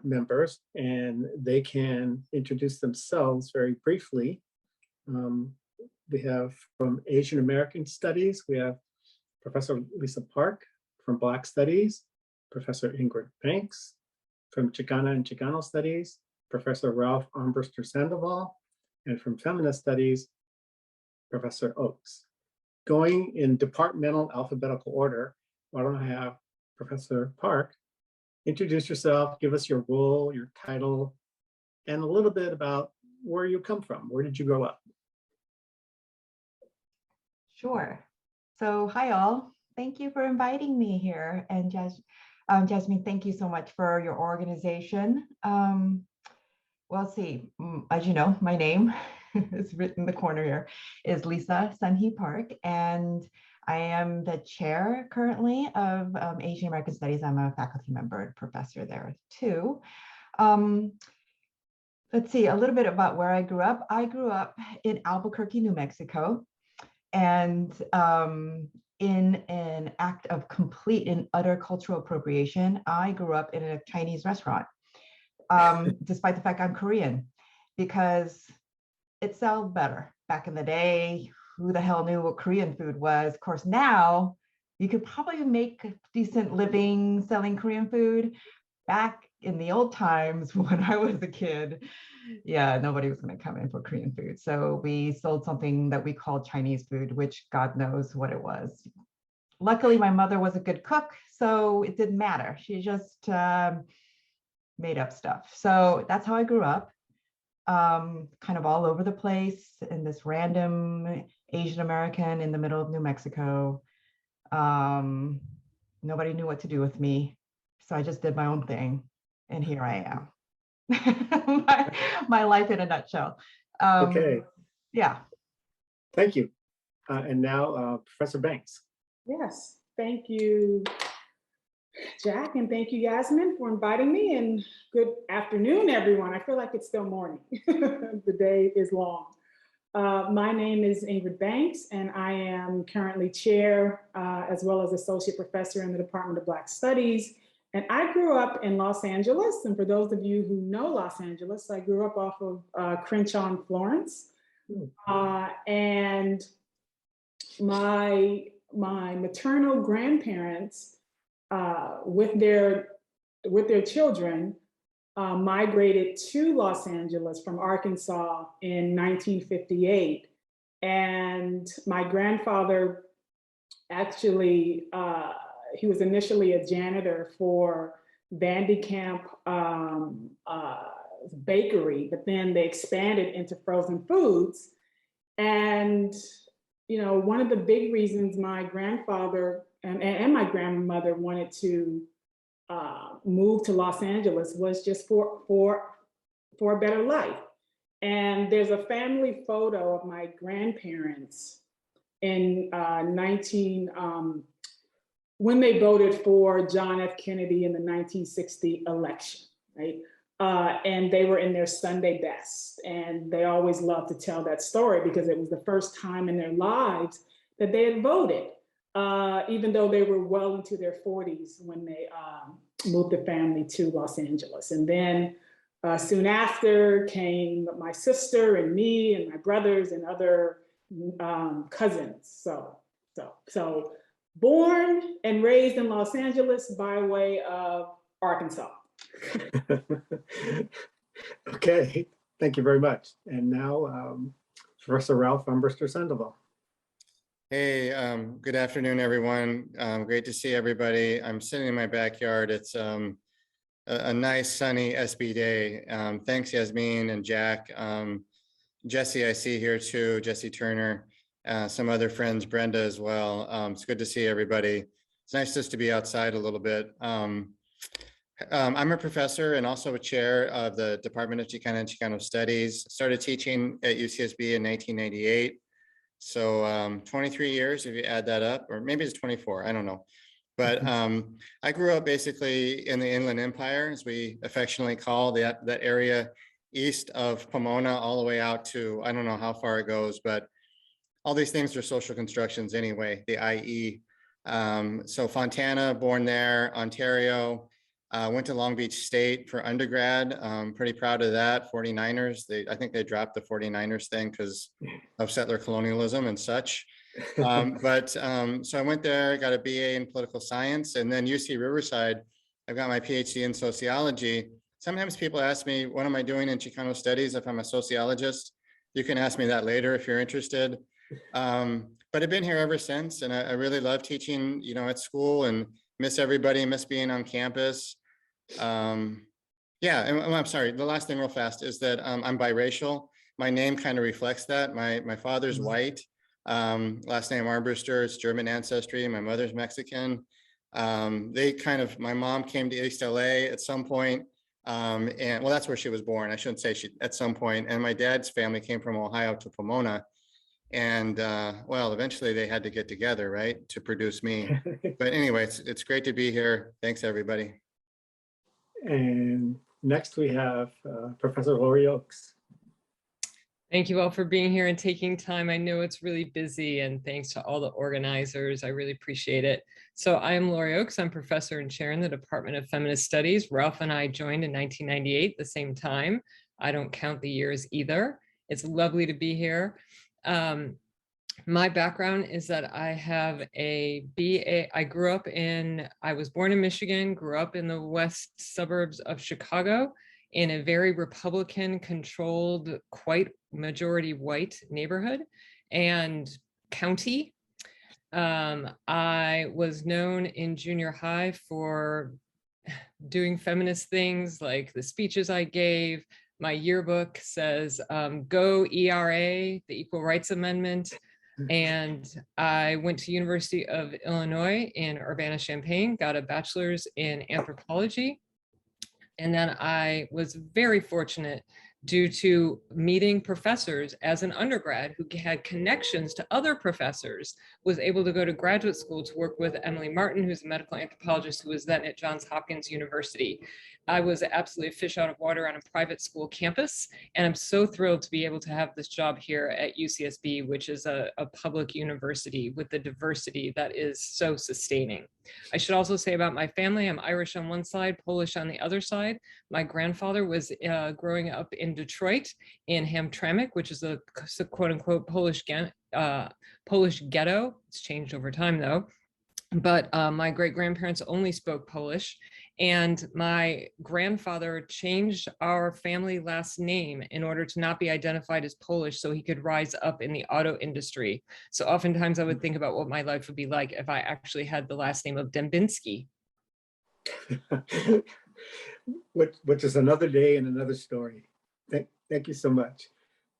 members, and they can introduce themselves very briefly. We have from Asian American Studies, we have Professor Lisa Park. From Black Studies, Professor Ingrid Banks. From Chicana and Chicano Studies, Professor Ralph Armbruster-Sandoval. And from Feminist Studies, Professor Oakes. Going in departmental alphabetical order, why don't I have Professor Park introduce yourself, give us your role, your title, and a little bit about where you come from. Where did you grow up? Sure. So hi all. Thank you for inviting me here. And Jasmine, thank you so much for your organization. Well, see, as you know, my name is written in the corner here, is Lisa Sun-Hee Park, and I am the chair currently of Asian American Studies. I'm a faculty member and professor there too. Let's see, a little bit about where I grew up. I grew up in Albuquerque, New Mexico, and in an act of complete and utter cultural appropriation, I grew up in a Chinese restaurant, despite the fact I'm Korean, because it sold better. Back in the day, who the hell knew what Korean food was? Of course, now you could probably make a decent living selling Korean food. Back in the old times when I was a kid, yeah, nobody was going to come in for Korean food. So we sold something that we called Chinese food, which God knows what it was. Luckily, my mother was a good cook, so it didn't matter. She just made up stuff. So that's how I grew up, kind of all over the place in this random Asian American in the middle of New Mexico. Nobody knew what to do with me. So I just did my own thing. And here I am. my life in a nutshell. Okay. Yeah. Thank you. And now Professor Banks. Yes, thank you, Jack, and thank you, Yasmin, for inviting me, and good afternoon, everyone. I feel like it's still morning. The day is long. My name is Ingrid Banks, and I am currently chair as well as associate professor in the Department of Black Studies. And I grew up in Los Angeles, and for those of you who know Los Angeles, I grew up off of Crenshaw and Florence. And my maternal grandparents, with their children, migrated to Los Angeles from Arkansas in 1958. And my grandfather actually, he was initially a janitor for Vandy Camp Bakery, but then they expanded into frozen foods. And you know, one of the big reasons my grandfather and my grandmother wanted to move to Los Angeles was just for a better life. And there's a family photo of my grandparents in when they voted for John F. Kennedy in the 1960 election, right? And they were in their Sunday best. And they always loved to tell that story because it was the first time in their lives that they had voted, even though they were well into their 40s when they moved the family to Los Angeles. And then soon after came my sister and me and my brothers and other cousins. So born and raised in Los Angeles by way of Arkansas. Okay, thank you very much. And now, Professor Ralph Armbruster-Sandoval. Hey, good afternoon, everyone. Great to see everybody. I'm sitting in my backyard. It's a nice sunny SB day. Thanks, Yasmin and Jack. Jesse, I see here too, Jesse Turner, some other friends, Brenda as well. It's good to see everybody. It's nice just to be outside a little bit. I'm a professor and also a chair of the Department of Chicano and Chicano Studies. Started teaching at UCSB in 1998. So 23 years, if you add that up, or maybe it's 24, I don't know. But I grew up basically in the Inland Empire, as we affectionately call that area east of Pomona, all the way out to, I don't know how far it goes, but all these things are social constructions anyway, the IE. So Fontana, born there, Ontario, Went to Long Beach State for undergrad. Pretty proud of that. 49ers, I think they dropped the 49ers thing because of settler colonialism and such. So I went there, got a BA in political science, and then UC Riverside, I've got my PhD in sociology. Sometimes people ask me, what am I doing in Chicano Studies if I'm a sociologist? You can ask me that later if you're interested. But I've been here ever since, and I really love teaching, at school, and miss everybody, miss being on campus. Yeah, and I'm sorry, the last thing real fast is that I'm biracial. My name kind of reflects that. My father's white, last name Armbruster, it's German ancestry. My mother's Mexican. My mom came to East LA at some point, and well, that's where she was born. I shouldn't say at some point. And my dad's family came from Ohio to Pomona. And well, eventually they had to get together, right, to produce me. But anyway, it's great to be here. Thanks, everybody. And next we have Professor Laury Oakes. Thank you all for being here and taking time. I know it's really busy, and thanks to all the organizers. I really appreciate it. So I am Laury Oakes. I'm professor and chair in the Department of Feminist Studies. Ralph and I joined in 1998, the same time. I don't count the years either. It's lovely to be here. My background is that I have a BA. I was born in Michigan, grew up in the west suburbs of Chicago in a very Republican controlled, quite majority white neighborhood and county. I was known in junior high for doing feminist things like the speeches I gave. My yearbook says, go ERA, the Equal Rights Amendment. And I went to University of Illinois in Urbana-Champaign, got a bachelor's in anthropology. And then I was very fortunate due to meeting professors as an undergrad who had connections to other professors, was able to go to graduate school to work with Emily Martin, who's a medical anthropologist who was then at Johns Hopkins University. I was absolutely a fish out of water on a private school campus, and I'm so thrilled to be able to have this job here at UCSB, which is a public university with the diversity that is so sustaining. I should also say about my family, I'm Irish on one side, Polish on the other side. My grandfather was growing up in Detroit in Hamtramck, which is a quote unquote Polish ghetto. It's changed over time though. But my great grandparents only spoke Polish. And my grandfather changed our family last name in order to not be identified as Polish so he could rise up in the auto industry. So oftentimes I would think about what my life would be like if I actually had the last name of Dembinski. Which is another day and another story. Thank you so much.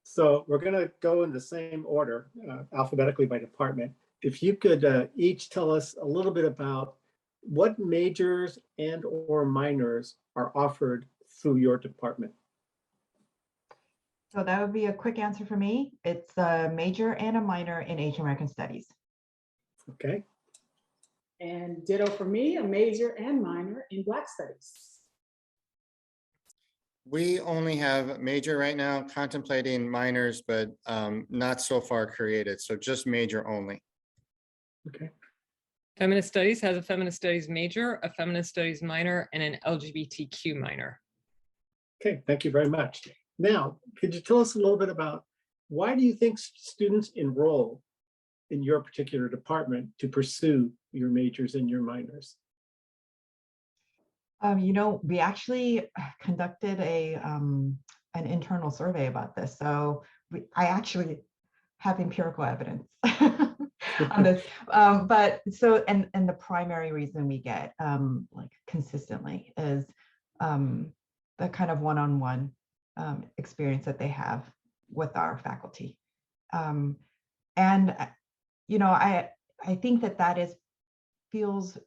So we're going to go in the same order, alphabetically by department. If you could each tell us a little bit about what majors and or minors are offered through your department. So that would be a quick answer for me. It's a major and a minor in Asian American Studies. Okay. And ditto for me, a major and minor in Black Studies. We only have major right now, contemplating minors, but not so far created. So just major only. Okay. Feminist Studies has a Feminist Studies major, a Feminist Studies minor, and an LGBTQ minor. Okay, thank you very much. Now, could you tell us a little bit about why do you think students enroll in your particular department to pursue your majors and your minors? We actually conducted an internal survey about this. So I actually have empirical evidence on this. And the primary reason we get like consistently is the kind of one-on-one experience that they have with our faculty. I think that feels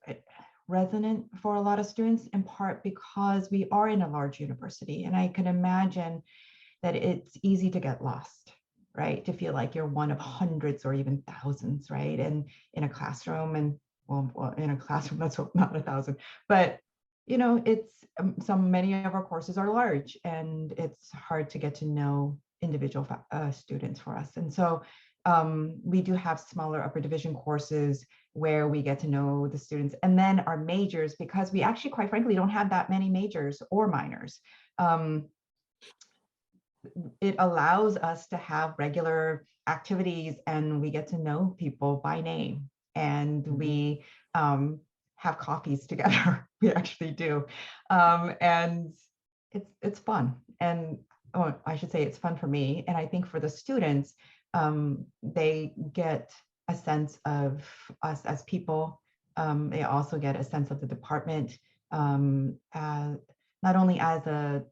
resonant for a lot of students, in part because we are in a large university, and I can imagine that it's easy to get lost, right? To feel like you're one of hundreds or even thousands, right? And in a classroom, and well, in a classroom, let's hope not 1,000, but it's many of our courses are large, and it's hard to get to know individual students for us. And so we do have smaller upper division courses where we get to know the students. And then our majors, because we actually, quite frankly, don't have that many majors or minors. It allows us to have regular activities, and we get to know people by name, and we have coffees together. We actually do. And it's fun. And oh, I should say it's fun for me. And I think for the students, they get a sense of us as people. They also get a sense of the department, not only as a,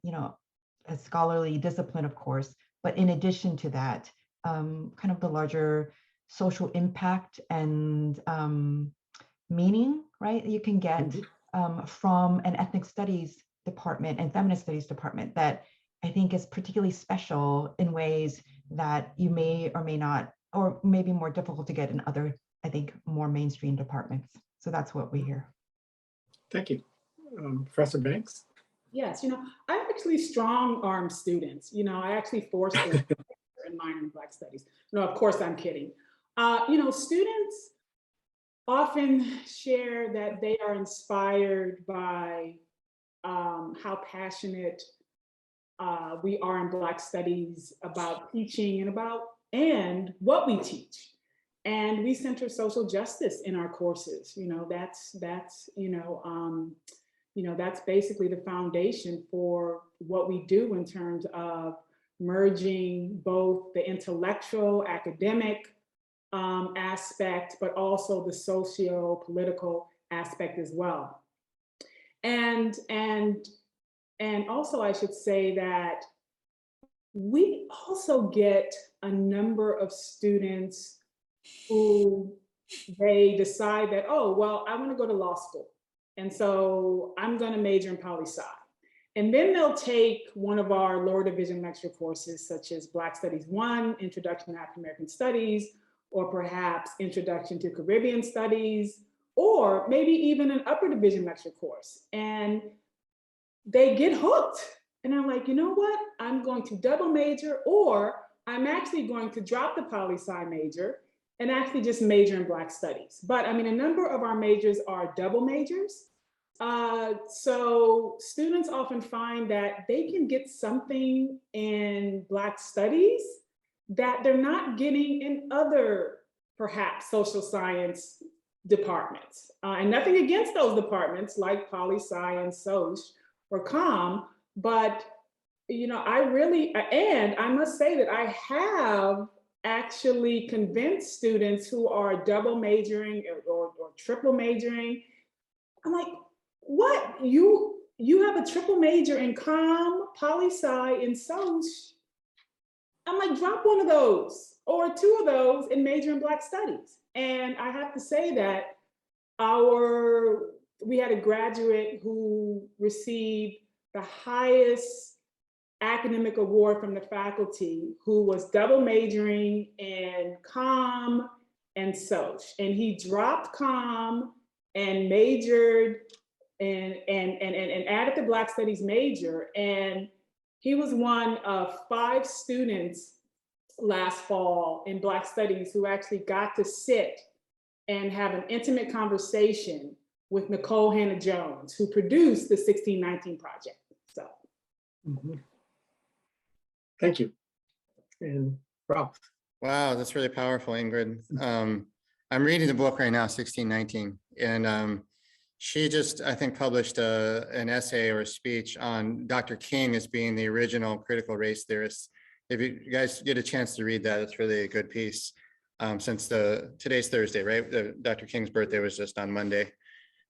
a scholarly discipline, of course, but in addition to that, kind of the larger social impact and meaning, right? You can get from an ethnic studies department and feminist studies department that I think is particularly special in ways that you may or may not, or maybe more difficult to get in other, I think, more mainstream departments. So that's what we hear. Thank you. Professor Banks? Yes, I actually strong-arm students. I actually forced them in minor in Black Studies. No, of course I'm kidding. Students often share that they are inspired by how passionate we are in Black Studies about teaching and what we teach. And we center social justice in our courses. That's basically the foundation for what we do in terms of merging both the intellectual, academic aspect, but also the socio-political aspect as well. And also I should say that we also get a number of students who they decide that, oh, well, I want to go to law school. And so I'm going to major in poli-sci. And then they'll take one of our lower division lecture courses, such as Black Studies 1, Introduction to African American Studies, or perhaps Introduction to Caribbean Studies, or maybe even an upper division lecture course. And they get hooked. And I'm like, you know what? I'm going to double major, or I'm actually going to drop the poli-sci major and actually just major in Black Studies. But I mean, a number of our majors are double majors. So students often find that they can get something in Black Studies that they're not getting in other, perhaps, social science departments. And nothing against those departments like poli-sci and soc or comm, but I must say that I have actually convince students who are double majoring or triple majoring. I'm like, what? You have a triple major in comm, poli-sci, and soc? I'm like, drop one of those or two of those and major in Black Studies. And I have to say that we had a graduate who received the highest academic award from the faculty, who was double majoring in comm and soc. And he dropped comm and majored and added the Black Studies major. And he was one of 5 students last fall in Black Studies who actually got to sit and have an intimate conversation with Nicole Hannah-Jones, who produced the 1619 project. So. Mm-hmm. Thank you. And Ralph. Wow, that's really powerful, Ingrid. I'm reading the book right now, 1619, and she just, I think, published an essay or a speech on Dr. King as being the original critical race theorist. If you guys get a chance to read that, it's really a good piece. Since today's Thursday, right? Dr. King's birthday was just on Monday.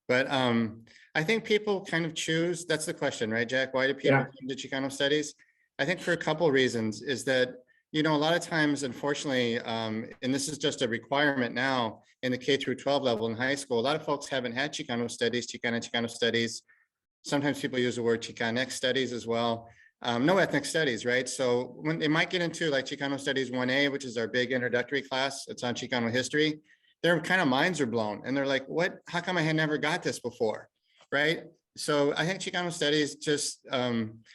But I think people kind of choose, that's the question, right, Jack? Why do people come to Chicano Studies? I think for a couple of reasons is that, a lot of times, unfortunately, and this is just a requirement now in the K through 12 level in high school, a lot of folks haven't had Chicano Studies, Chicano Studies. Sometimes people use the word Chicanx Studies as well. No ethnic studies, right? So when they might get into like Chicano Studies 1A, which is our big introductory class, it's on Chicano history, their kind of minds are blown and they're like, what, how come I had never got this before, right? So I think Chicano Studies just,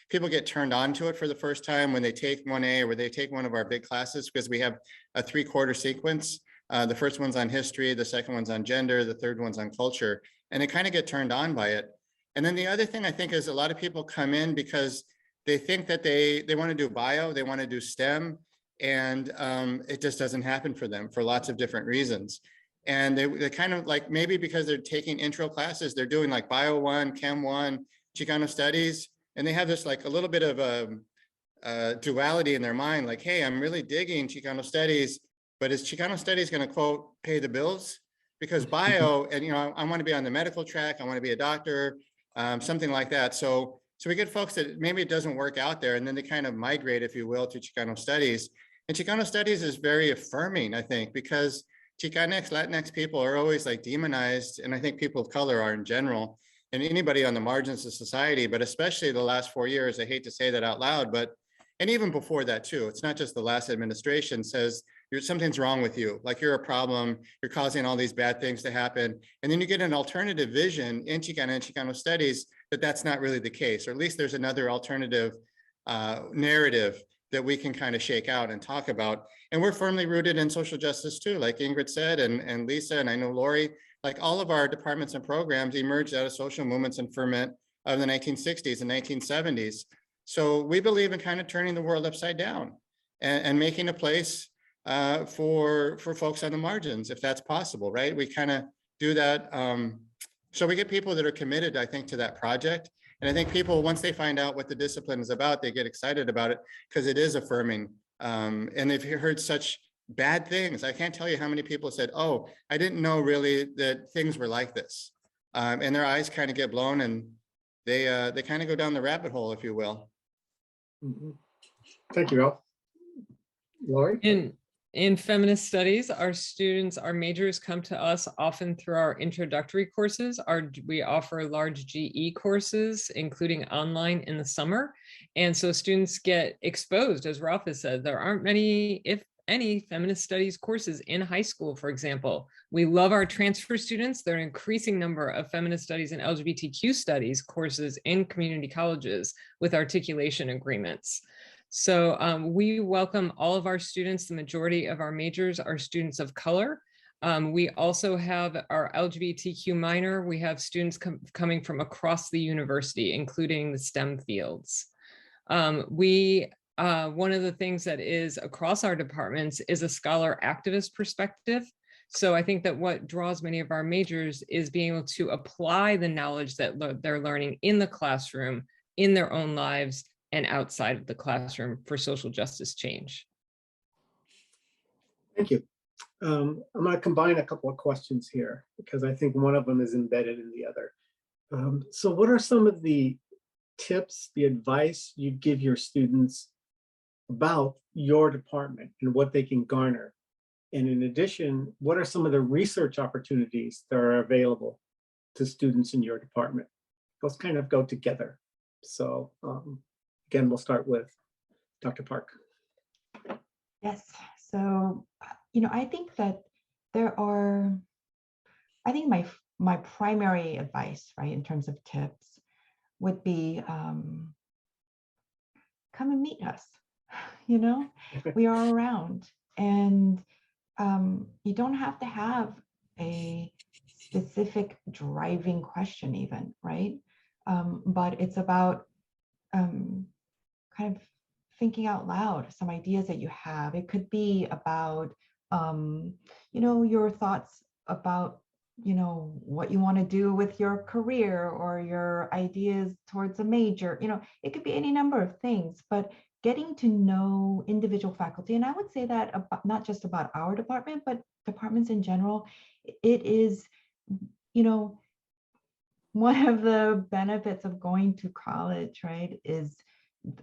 people get turned on to it for the first time when they take 1A or they take one of our big classes, because we have a 3-quarter sequence. The first one's on history, the second one's on gender, the third one's on culture, and they kind of get turned on by it. And then the other thing I think is a lot of people come in because they think that they want to do bio, they want to do STEM, and it just doesn't happen for them for lots of different reasons. And they kind of like, maybe because they're taking intro classes, they're doing like Bio 1, Chem 1, Chicano Studies, and they have this like a little bit of a duality in their mind, like, hey, I'm really digging Chicano Studies, but is Chicano Studies going to, quote, pay the bills? Because bio, and I want to be on the medical track, I want to be a doctor, something like that. So we get folks that maybe it doesn't work out there, and then they kind of migrate, if you will, to Chicano Studies. And Chicano Studies is very affirming, I think, because Chicanx, Latinx people are always like demonized, and I think people of color are in general, and anybody on the margins of society, but especially the last 4 years, I hate to say that out loud, but, and even before that too, it's not just the last administration says, something's wrong with you, like you're a problem, you're causing all these bad things to happen. And then you get an alternative vision in Chicana and Chicano Studies that that's not really the case, or at least there's another alternative narrative that we can kind of shake out and talk about. And we're firmly rooted in social justice too, like Ingrid said, and Lisa, and I know Laury, like all of our departments and programs emerged out of social movements and ferment of the 1960s and 1970s. So we believe in kind of turning the world upside down and making a place for folks on the margins, if that's possible, right? We kind of do that. So we get people that are committed, I think, to that project. And I think people, once they find out what the discipline is about, they get excited about it because it is affirming. And they've heard such bad things. I can't tell you how many people said, oh, I didn't know really that things were like this. And their eyes kind of get blown, and they kind of go down the rabbit hole, if you will. Mhm. Thank you, Al. Laury? In feminist studies, our students, our majors come to us often through our introductory courses. We offer large GE courses, including online in the summer. And so students get exposed, as Ralph has said, there aren't many, if any, feminist studies courses in high school, for example. We love our transfer students. There are an increasing number of feminist studies and LGBTQ studies courses in community colleges with articulation agreements. So we welcome all of our students. The majority of our majors are students of color. We also have our LGBTQ minor. We have students coming from across the university, including the STEM fields. One of the things that is across our departments is a scholar activist perspective. So I think that what draws many of our majors is being able to apply the knowledge that they're learning in the classroom, in their own lives, and outside of the classroom for social justice change. Thank you. I'm going to combine a couple of questions here because I think one of them is embedded in the other. So what are some of the tips, the advice you'd give your students about your department and what they can garner? And in addition, what are some of the research opportunities that are available to students in your department? Those kind of go together. So again, we'll start with Dr. Park. Yes. So, I think that I think my primary advice, right, in terms of tips would be come and meet us. We are around, and you don't have to have a specific driving question even, right? But it's about kind of thinking out loud some ideas that you have. It could be about your thoughts about what you want to do with your career or your ideas towards a major. It could be any number of things, but getting to know individual faculty, and I would say that about, not just about our department, but departments in general, it is one of the benefits of going to college, right, is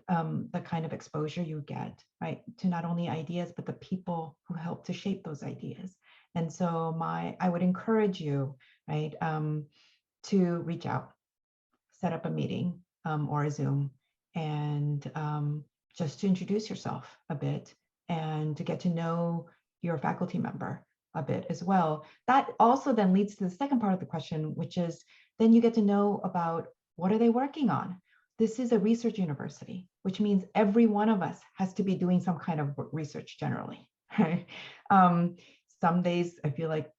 the kind of exposure you get, right, to not only ideas, but the people who help to shape those ideas. And so I would encourage you, right, to reach out, set up a meeting or a Zoom, and just to introduce yourself a bit and to get to know your faculty member a bit as well. That also then leads to the second part of the question, which is then you get to know about what are they working on. This is a research university, which means every one of us has to be doing some kind of research generally, right? some days I feel like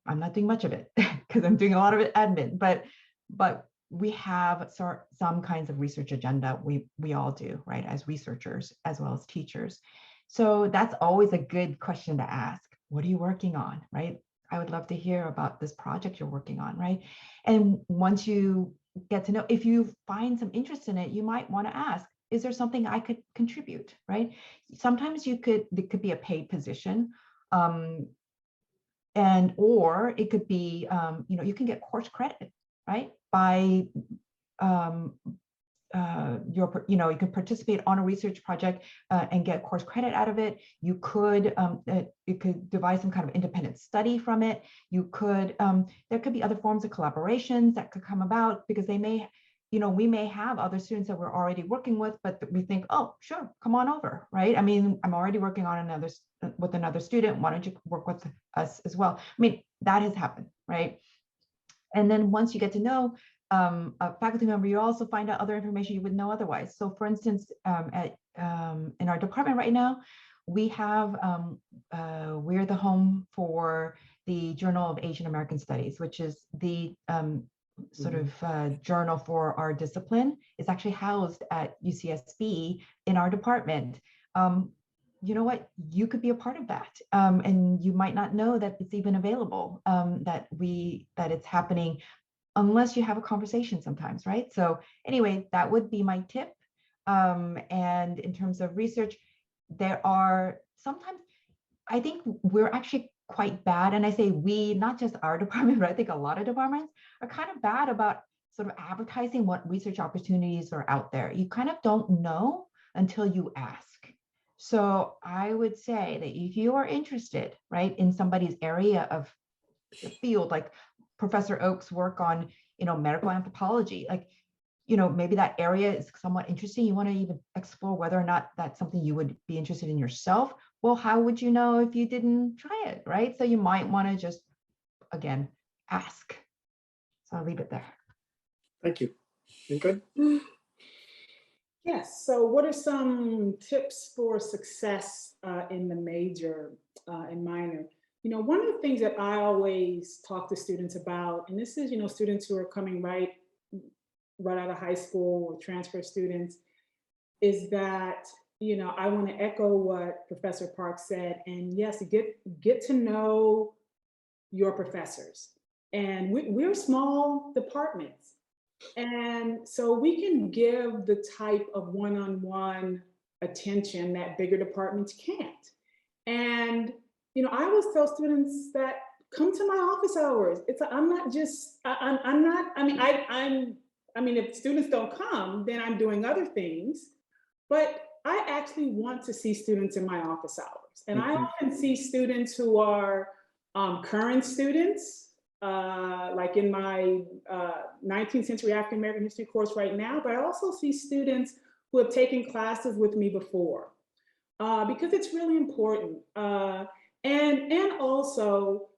I'm not doing much of it because I'm doing a lot of it admin, but we have some kinds of research agenda. We all do, right, as researchers as well as teachers. So that's always a good question to ask. What are you working on, right? I would love to hear about this project you're working on, right? And once you get to know, if you find some interest in it, you might want to ask, is there something I could contribute, right? Sometimes it could be a paid position, and or it could be, you can get course credit, right? By you can participate on a research project and get course credit out of it. You could devise some kind of independent study from it. You could there could be other forms of collaborations that could come about because they may, we may have other students that we're already working with, but we think, oh, sure, come on over, right? I mean, I'm already working on another student. Why don't you work with us as well? I mean, that has happened, right? And then once you get to know a faculty member, you also find out other information you would know otherwise. So for instance, in our department right now, we have, we're the home for the Journal of Asian American Studies, which is the sort of journal for our discipline. It's actually housed at UCSB in our department. You know what, you could be a part of that. And you might not know that it's even available, that it's happening unless you have a conversation sometimes, right? So anyway, that would be my tip. And in terms of research, there are sometimes, I think we're actually quite bad, and I say we, not just our department, but I think a lot of departments are kind of bad about sort of advertising what research opportunities are out there. You kind of don't know until you ask. So I would say that if you are interested, right, in somebody's area of field, like Professor Oak's work on, medical anthropology, like, maybe that area is somewhat interesting. You want to even explore whether or not that's something you would be interested in yourself. Well, how would you know if you didn't try it, right? So you might want to just, again, ask. So I'll leave it there. Thank you. Ingrid? Yes, so what are some tips for success in the major and minor? One of the things that I always talk to students about, and this is, students who are coming right out of high school or transfer students, is that, I want to echo what Professor Park said, and yes, get to know your professors. And we're small departments. And so we can give the type of one-on-one attention that bigger departments can't. And, I always tell students that come to my office hours. I'm not just, I'm not, I mean, if students don't come, then I'm doing other things, but I actually want to see students in my office hours. And I often see students who are current students, like in my 19th century African American history course right now, but I also see students who have taken classes with me before, because it's really important. And also,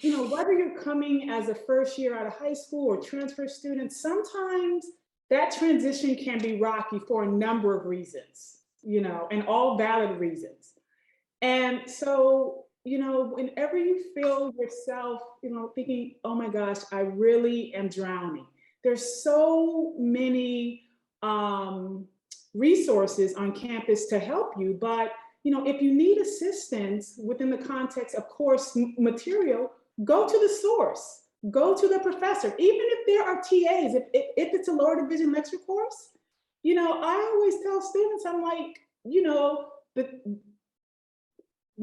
whether you're coming as a first year out of high school or transfer student, sometimes that transition can be rocky for a number of reasons, and all valid reasons. And so, whenever you feel yourself, thinking, oh my gosh, I really am drowning. There's so many resources on campus to help you, but if you need assistance within the context of course material, go to the source, go to the professor, even if there are TAs, if it's a lower division lecture course, I always tell students, I'm like, we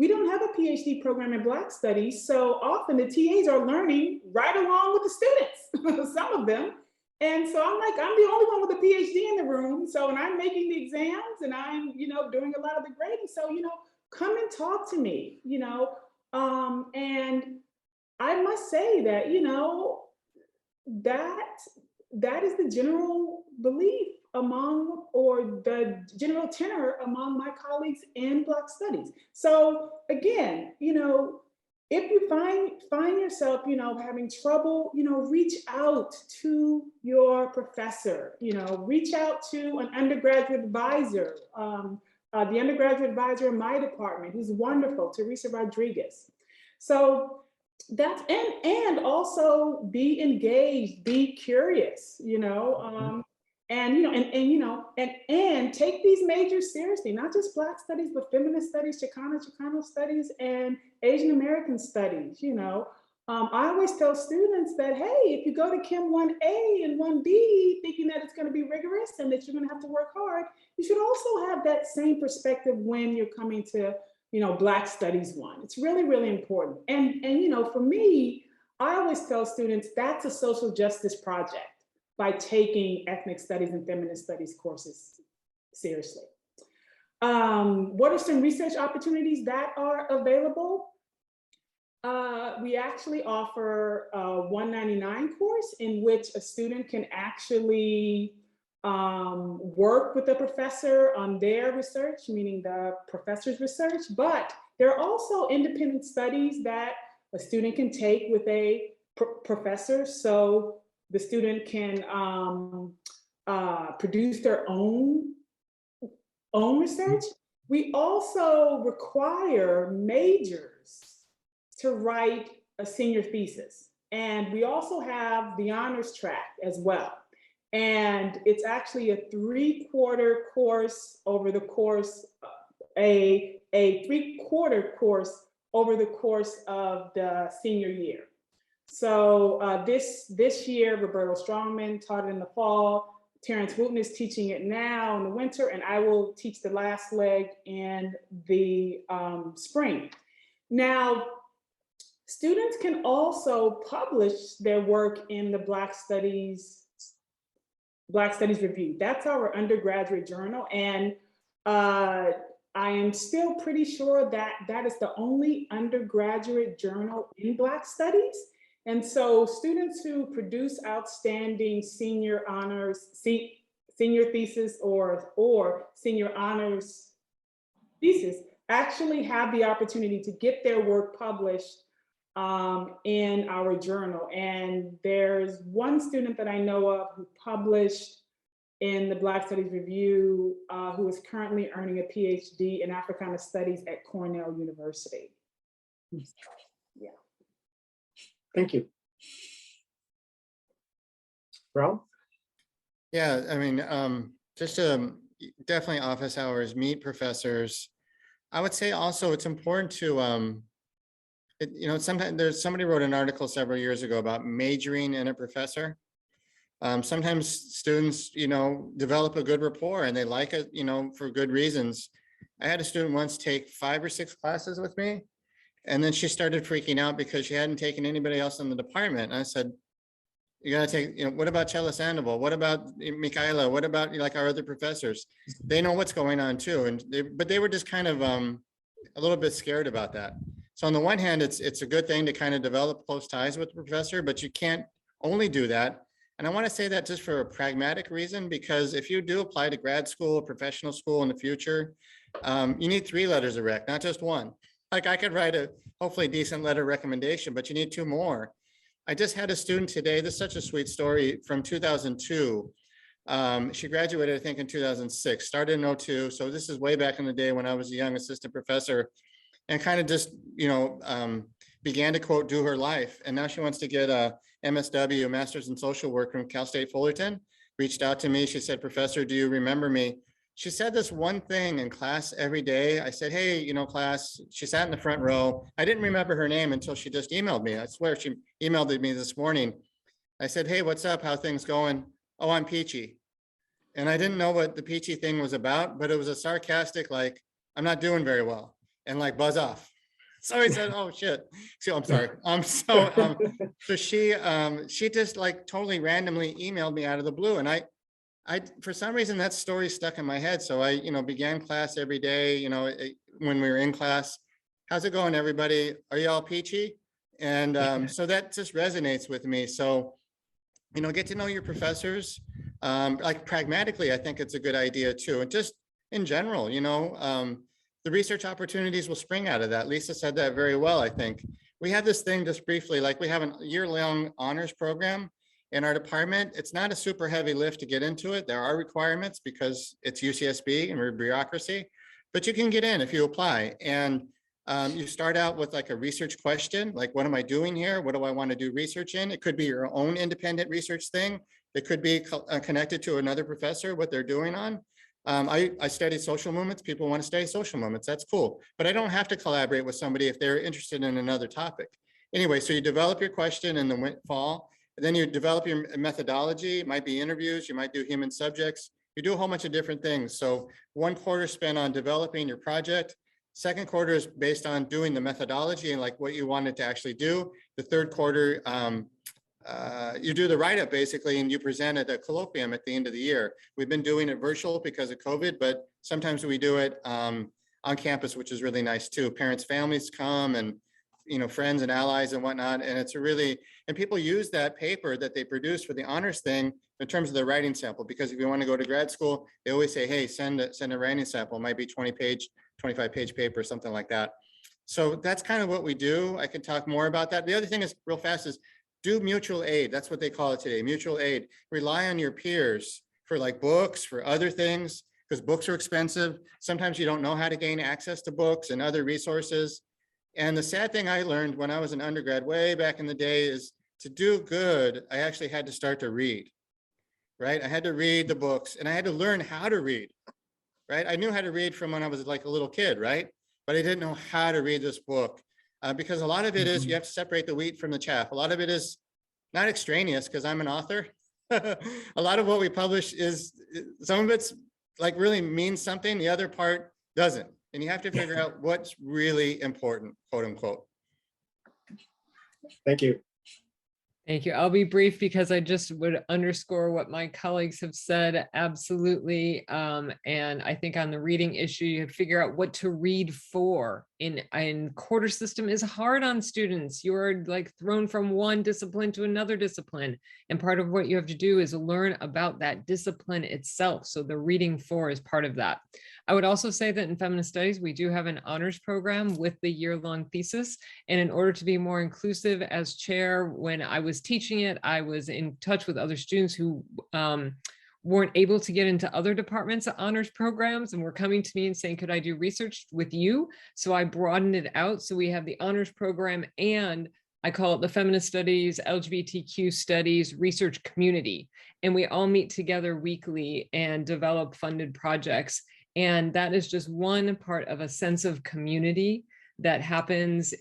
don't have a PhD program in Black Studies, so often the TAs are learning right along with the students, some of them. And so I'm like, I'm the only one with a PhD in the room. So when I'm making the exams and I'm, doing a lot of the grading, so, come and talk to me, and I must say that, that is the general belief among, or the general tenor among my colleagues in Black Studies. So again, if you find yourself, having trouble, reach out to your professor, reach out to an undergraduate advisor, the undergraduate advisor in my department, who's wonderful, Teresa Rodriguez. So that's, and also be engaged, be curious, you know, and you know, and take these majors seriously, not just Black studies, but feminist studies, Chicano studies, and Asian American studies, you know. I always tell students that, hey, if you go to Chem 1A and 1B thinking that it's going to be rigorous and that you're going to have to work hard, you should also have that same perspective when you're coming to, you know, Black Studies 1. It's really, really important. And you know, for me, I always tell students that's a social justice project by taking ethnic studies and feminist studies courses seriously. What are some research opportunities that are available? We actually offer a $199 course in which a student can actually work with the professor on their research, meaning the professor's research, but there are also independent studies that a student can take with a professor. So the student can produce their own research. We also require majors to write a senior thesis. And we also have the honors track as well. And it's actually a 3-quarter course over the course, a 3-quarter course over the course of the senior year. So this year, Roberto Strongman taught it in the fall, Terrence Wooten is teaching it now in the winter, and I will teach the last leg in the spring. Now, students can also publish their work in the Black Studies Review. That's our undergraduate journal. And I am still pretty sure that that is the only undergraduate journal in Black Studies. And so students who produce outstanding senior thesis or senior honors thesis actually have the opportunity to get their work published in our journal. And there's one student that I know of who published in the Black Studies Review who is currently earning a Ph.D. in Africana Studies at Cornell University. Yeah. Thank you. Ralph? Yeah, I mean, just definitely office hours, meet professors. I would say also it's important to, you know, sometimes somebody wrote an article several years ago about majoring in a professor. Sometimes students, you know, develop a good rapport and they like it, you know, for good reasons. I had a student once take 5 or 6 classes with me, and then she started freaking out because she hadn't taken anybody else in the department. And I said, you gotta take, you know, what about Sandoval? What about Michaela? What about like our other professors? They know what's going on too. And but they were just kind of a little bit scared about that. So on the one hand, it's a good thing to kind of develop close ties with the professor, but you can't only do that. And I want to say that just for a pragmatic reason, because if you do apply to grad school or professional school in the future, you need 3 letters of rec, not just 1. Like I could write a hopefully decent letter of recommendation, but you need 2 more. I just had a student today, this is such a sweet story, from 2002. She graduated, I think, in 2006, started in 2002. So this is way back in the day when I was a young assistant professor, and kind of just, you know, began to quote, do her life. And now she wants to get a MSW, Master's in Social Work from Cal State Fullerton. Reached out to me. She said, Professor, do you remember me? She said this one thing in class every day. I said, hey, you know, class, she sat in the front row. I didn't remember her name until she just emailed me. I swear she emailed me this morning. I said, hey, what's up? How things going? Oh, I'm peachy. And I didn't know what the peachy thing was about, but it was a sarcastic, like, I'm not doing very well, and like buzz off. So I said, oh shit. So I'm sorry. So she just like totally randomly emailed me out of the blue. And I for some reason that story stuck in my head. So I, you know, began class every day, you know, when we were in class. How's it going, everybody? Are you all peachy? And so that just resonates with me. So, you know, get to know your professors. Like pragmatically, I think it's a good idea too. And just in general, you know, the research opportunities will spring out of that. Lisa said that very well, I think. We have this thing just briefly, like we have a year-long honors program in our department. It's not a super heavy lift to get into it. There are requirements because it's UCSB and we're bureaucracy, but you can get in if you apply. And You start out with like a research question, like what am I doing here? What do I want to do research in? It could be your own independent research thing. It could be connected to another professor, what they're doing on. I study social movements. People want to study social movements. That's cool. But I don't have to collaborate with somebody if they're interested in another topic. Anyway, so you develop your question in the fall, and then you develop your methodology. It might be interviews. You might do human subjects. You do a whole bunch of different things. So 1 quarter spent on developing your project. 2nd quarter is based on doing the methodology and like what you wanted to actually do. The 3rd quarter, you do the write-up basically, and you present at a colloquium at the end of the year. We've been doing it virtual because of COVID, but sometimes we do it on campus, which is really nice too. Parents, families come, and friends and allies and whatnot. And it's and people use that paper that they produce for the honors thing in terms of the writing sample, because if you want to go to grad school, they always say, hey, send a writing sample. It might be 25-page paper, something like that. So that's kind of what we do. I can talk more about that. The other thing is real fast is do mutual aid. That's what they call it today, mutual aid. Rely on your peers for like books, for other things, because books are expensive. Sometimes you don't know how to gain access to books and other resources. And the sad thing I learned when I was an undergrad way back in the day is to do good, I actually had to start to read, right? I had to read the books and I had to learn how to read, right? I knew how to read from when I was like a little kid, right? But I didn't know how to read this book because a lot of it is, you have to separate the wheat from the chaff. A lot of it is not extraneous because I'm an author. A lot of what we publish is, some of it's like really means something, the other part doesn't. And you have to figure out what's really important, quote unquote. Thank you. Thank you. I'll be brief because I just would underscore what my colleagues have said. Absolutely. And I think on the reading issue, you have to figure out what to read for. In quarter system is hard on students. You're like thrown from one discipline to another discipline. And part of what you have to do is learn about that discipline itself. So the reading for is part of that. I would also say that in Feminist Studies, we do have an honors program with the year-long thesis. And in order to be more inclusive as chair, when I was teaching it, I was in touch with other students who weren't able to get into other departments' honors programs and were coming to me and saying, could I do research with you? So I broadened it out. So we have the honors program, and I call it the Feminist Studies, LGBTQ Studies Research Community. And we all meet together weekly and develop funded projects. And that is just one part of a sense of community that happens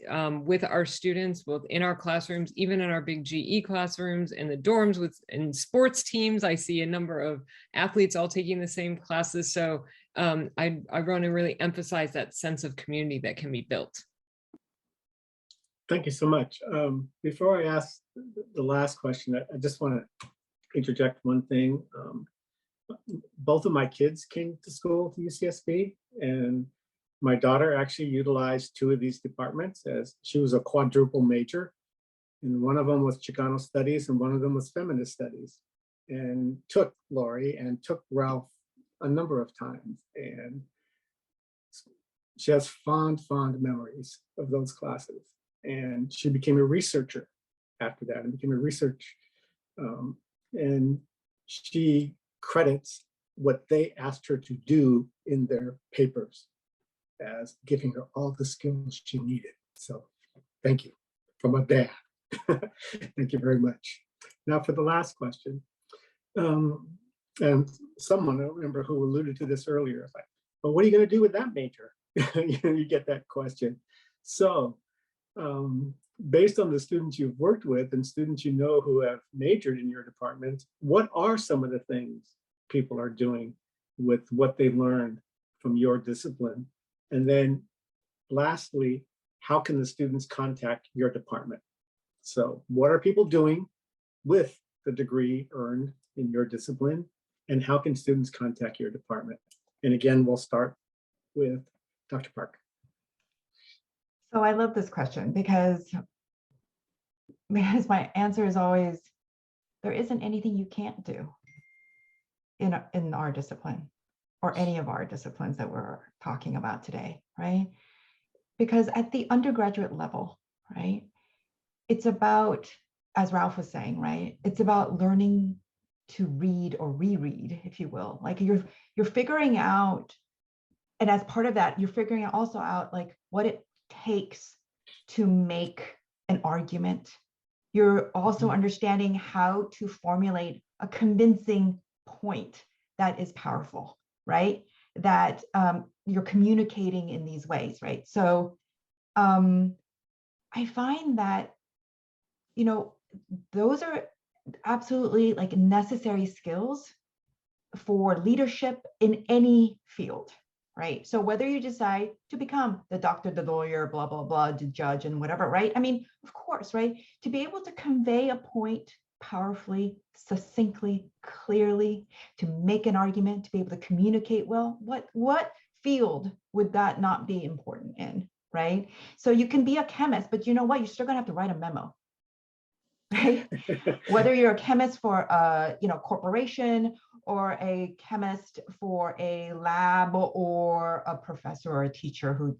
with our students, both in our classrooms, even in our big GE classrooms, in the dorms, in sports teams. I see a number of athletes all taking the same classes. So I want to really emphasize that sense of community that can be built. Thank you so much. Before I ask the last question, I just want to interject one thing. Both of my kids came to school to UCSB, and my daughter actually utilized 2 of these departments, as she was a quadruple major. And one of them was Chicano Studies and one of them was Feminist Studies, and took Laury and took Ralph a number of times. And she has fond memories of those classes. And she became a researcher after that and became a research. And she credits what they asked her to do in their papers as giving her all the skills she needed. So thank you from a dad. Thank you very much. Now for the last question. And someone, I don't remember who alluded to this earlier, it's like, well, what are you going to do with that major? You get that question. So based on the students you've worked with and students you know who have majored in your department, what are some of the things people are doing with what they learned from your discipline? And then lastly, how can the students contact your department? So what are people doing with the degree earned in your discipline? And how can students contact your department? And again, we'll start with Dr. Park. So I love this question because my answer is always, there isn't anything you can't do in our discipline or any of our disciplines that we're talking about today, right? Because at the undergraduate level, right, it's about, as Ralph was saying, right, it's about learning to read or reread, if you will. Like you're figuring out, and as part of that, you're figuring also out like what it takes to make an argument. You're also understanding how to formulate a convincing point that is powerful, right? That you're communicating in these ways, right? So I find that, you know, those are absolutely like necessary skills for leadership in any field, right? So whether you decide to become the doctor, the lawyer, blah, blah, blah, the judge and whatever, right? I mean, of course, right? To be able to convey a point powerfully, succinctly, clearly, to make an argument, to be able to communicate well, what field would that not be important in, right? So you can be a chemist, but you know what? You're still gonna have to write a memo, right? Whether you're a chemist for a corporation or a chemist for a lab or a professor or a teacher who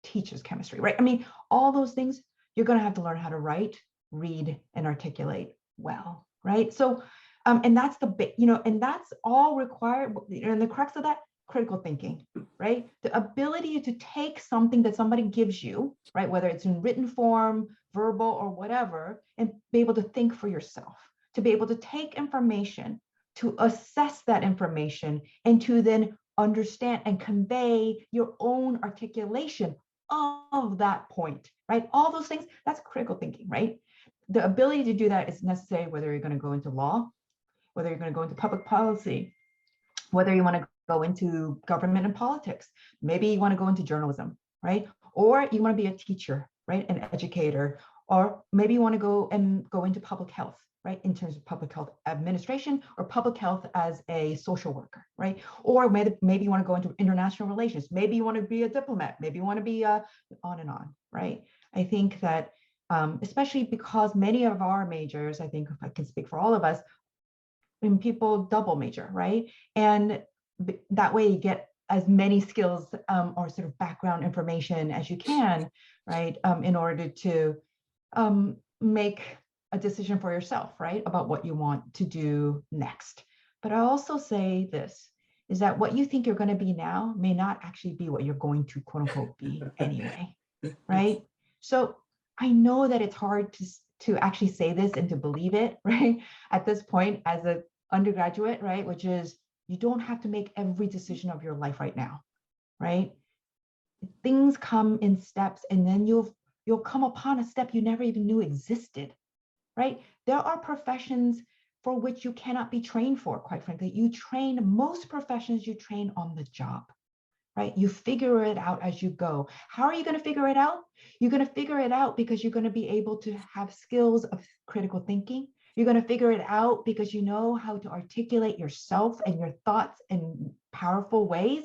teaches chemistry, right? I mean, all those things, you're going to have to learn how to write, read, and articulate well, right? So, and that's and that's all required. And the crux of that, critical thinking, right? The ability to take something that somebody gives you, right? Whether it's in written form, verbal, or whatever, and be able to think for yourself, to be able to take information, to assess that information, and to then understand and convey your own articulation of that point, right? All those things, that's critical thinking, right? The ability to do that is necessary whether you're going to go into law, whether you're going to go into public policy, whether you want to go into government and politics, maybe you want to go into journalism, right? Or you want to be a teacher, right? An educator, or maybe you want to go into public health, right? In terms of public health administration or public health as a social worker, right? Or maybe you want to go into international relations. Maybe you want to be a diplomat. Maybe you want to be on and on, right? I think that especially because many of our majors, I think if I can speak for all of us, when people double major, right? And that way you get as many skills or sort of background information as you can, right? In order to make a decision for yourself, right? About what you want to do next. But I also say this, is that what you think you're going to be now may not actually be what you're going to quote unquote be anyway, right? So I know that it's hard to actually say this and to believe it, right? At this point as an undergraduate, right? Which is you don't have to make every decision of your life right now, right? Things come in steps and then you'll come upon a step you never even knew existed, right? There are professions for which you cannot be trained for, quite frankly. Most professions you train on the job, right? You figure it out as you go. How are you going to figure it out? You're going to figure it out because you're going to be able to have skills of critical thinking. You're going to figure it out because you know how to articulate yourself and your thoughts in powerful ways.